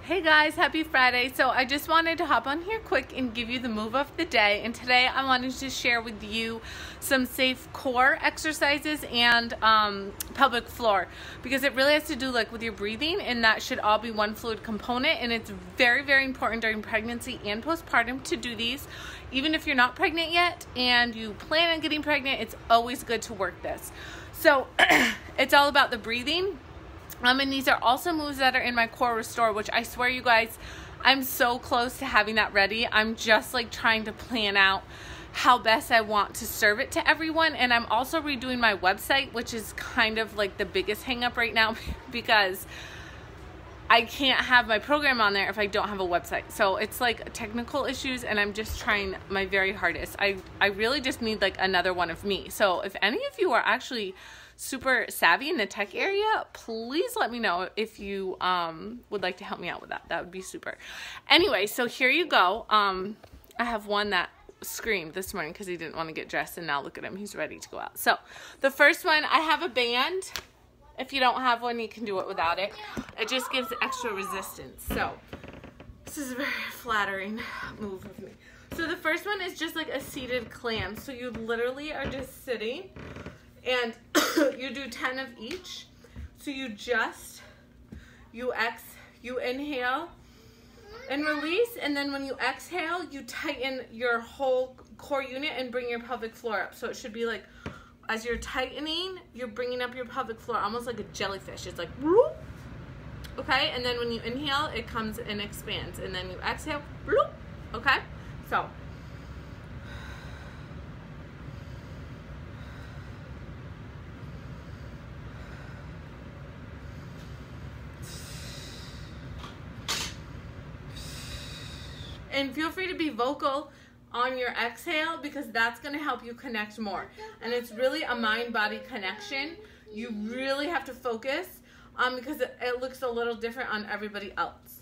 Hey guys, happy Friday. So I just wanted to hop on here quick and give you the move of the day. And today I wanted to share with you some safe core exercises and pelvic floor, because it really has to do like with your breathing, and that should all be one fluid component. And it's very, very important during pregnancy and postpartum to do these. Even if you're not pregnant yet and you plan on getting pregnant, it's always good to work this. So it's all about the breathing. And these are also moves that are in my core restore, which I swear you guys, I'm so close to having that ready. I'm just like trying to plan out how best I want to serve it to everyone. And I'm also redoing my website, which is kind of like the biggest hang up right now because I can't have my program on there if I don't have a website. So it's like technical issues, and I'm just trying my very hardest. I really just need like another one of me. So if any of you are actually super savvy in the tech area, please let me know if you would like to help me out with that. That would be super. Anyway, so here you go. I have one that screamed this morning because he didn't want to get dressed, and now look at him, he's ready to go out. So the first one, I have a band. If you don't have one, you can do it without it. It just gives extra resistance. So this is a very flattering move of me. So the first one is just like a seated clam. So you literally are just sitting, and you do 10 of each. So you inhale and release, and then when you exhale, you tighten your whole core unit and bring your pelvic floor up. So it should be like, as you're tightening, you're bringing up your pelvic floor, almost like a jellyfish. It's like, whoop. Okay, and then when you inhale, it comes and expands, and then you exhale, whoop. Okay, so. And feel free to be vocal on your exhale, because that's going to help you connect more. And it's really a mind-body connection. You really have to focus because it looks a little different on everybody else.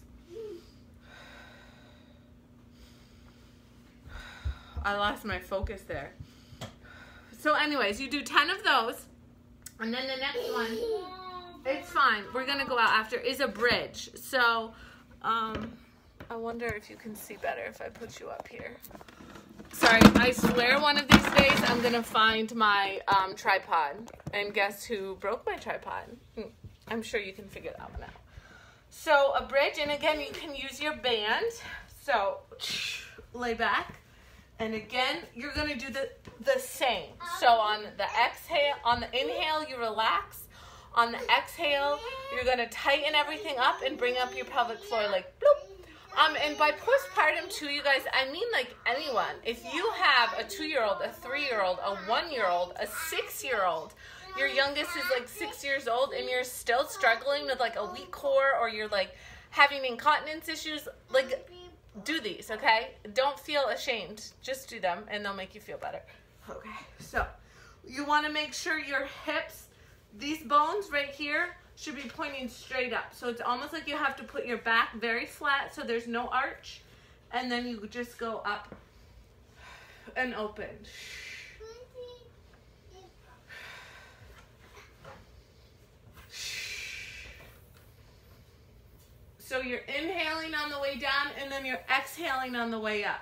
I lost my focus there. So anyways, you do 10 of those. And then the next one, it's fine, we're going to go out after, is a bridge. So I wonder if you can see better if I put you up here. Sorry, I swear one of these days I'm going to find my tripod. And guess who broke my tripod? I'm sure you can figure that one out. So a bridge, and again, you can use your band. So lay back. And again, you're going to do the same. So on the exhale, on the inhale, you relax. On the exhale, you're going to tighten everything up and bring up your pelvic floor like bloop. And by postpartum too, you guys, I mean like anyone. If you have a 2-year-old, a 3-year-old, a 1-year-old, a 6-year-old, your youngest is like 6 years old, and you're still struggling with like a weak core, or you're like having incontinence issues, like do these, okay? Don't feel ashamed. Just do them, and they'll make you feel better. Okay, so you want to make sure your hips, these bones right here, should be pointing straight up. So it's almost like you have to put your back very flat so there's no arch, and then you just go up and open. So you're inhaling on the way down, and then you're exhaling on the way up.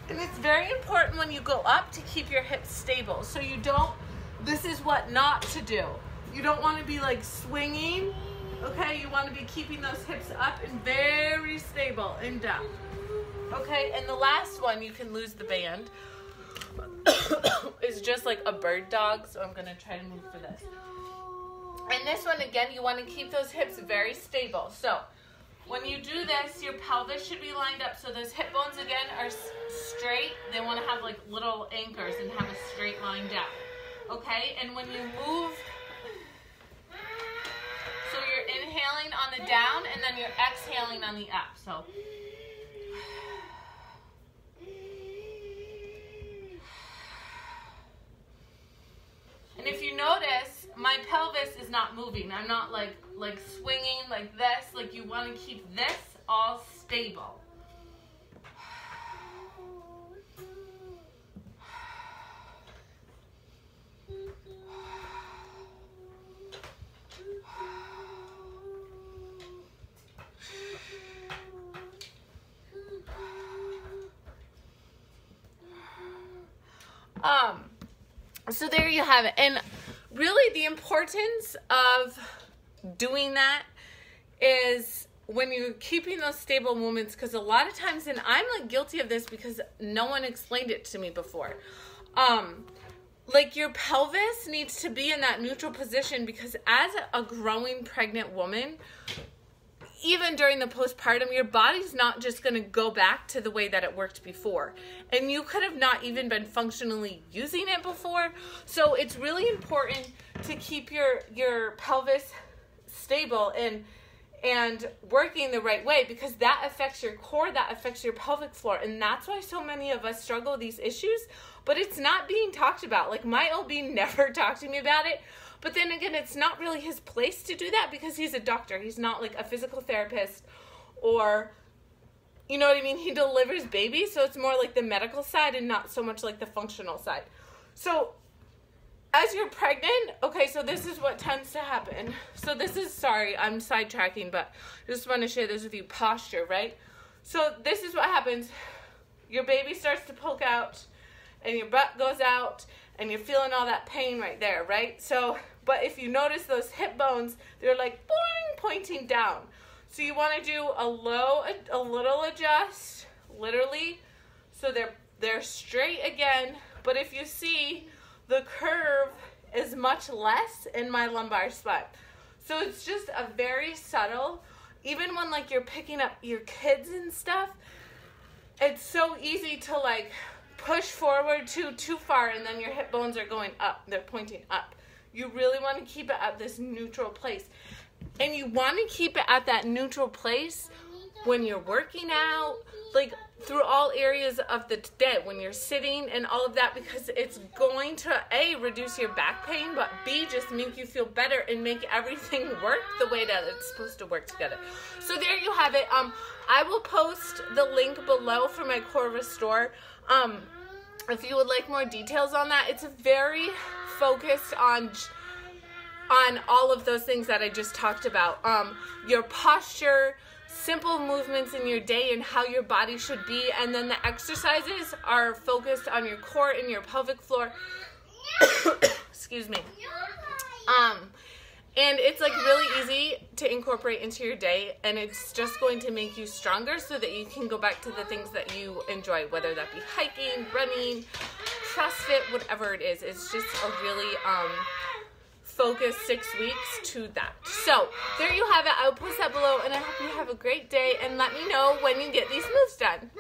And it's very important when you go up to keep your hips stable. So you don't, this is what not to do. You don't want to be like swinging, okay? You want to be keeping those hips up and very stable and down. Okay, and the last one, you can lose the band, is just like a bird dog. So I'm going to try to move for this. And this one, again, you want to keep those hips very stable. So when you do this, your pelvis should be lined up. So those hip bones, again, are straight. They want to have like little anchors and have a straight line down. Okay? And when you move, so you're inhaling on the down, and then you're exhaling on the up. So and if you notice, my pelvis is not moving. I'm not like like swinging like this. Like you want to keep this all stable. So there you have it. And really the importance of doing that is when you're keeping those stable movements, because a lot of times, and I'm like guilty of this because no one explained it to me before, like your pelvis needs to be in that neutral position, because as a growing pregnant woman, even during the postpartum, your body's not just going to go back to the way that it worked before. And you could have not even been functionally using it before. So it's really important to keep your pelvis stable and working the right way, because that affects your core, that affects your pelvic floor. And that's why so many of us struggle with these issues, but it's not being talked about. Like my OB never talked to me about it. But then again, it's not really his place to do that because he's a doctor. He's not like a physical therapist or, you know what I mean? He delivers babies, so it's more like the medical side and not so much like the functional side. So as you're pregnant, okay, so this is what tends to happen. So this is, sorry, I'm sidetracking, but I just want to share this with you. Posture, right? So this is what happens. Your baby starts to poke out and your butt goes out and you're feeling all that pain right there, right? So, but if you notice those hip bones, they're like boing, pointing down. So you want to do a little adjust, literally, so they're straight again. But if you see, the curve is much less in my lumbar spine. So it's just a very subtle, even when like you're picking up your kids and stuff, it's so easy to like push forward too far, and then your hip bones are going up, they're pointing up. You really want to keep it at this neutral place. And you want to keep it at that neutral place when you're working out, like through all areas of the day, when you're sitting and all of that, because it's going to A, reduce your back pain, but B, just make you feel better and make everything work the way that it's supposed to work together. So there you have it. I will post the link below for my Core Restore. If you would like more details on that, it's very focused on all of those things that I just talked about. Your posture, simple movements in your day and how your body should be, and then the exercises are focused on your core and your pelvic floor. Excuse me. And it's like really easy to incorporate into your day, and it's just going to make you stronger so that you can go back to the things that you enjoy, whether that be hiking, running, CrossFit, whatever it is. It's just a really focused 6 weeks to that. So there you have it. I'll post that below, and I hope you have a great day, and let me know when you get these moves done.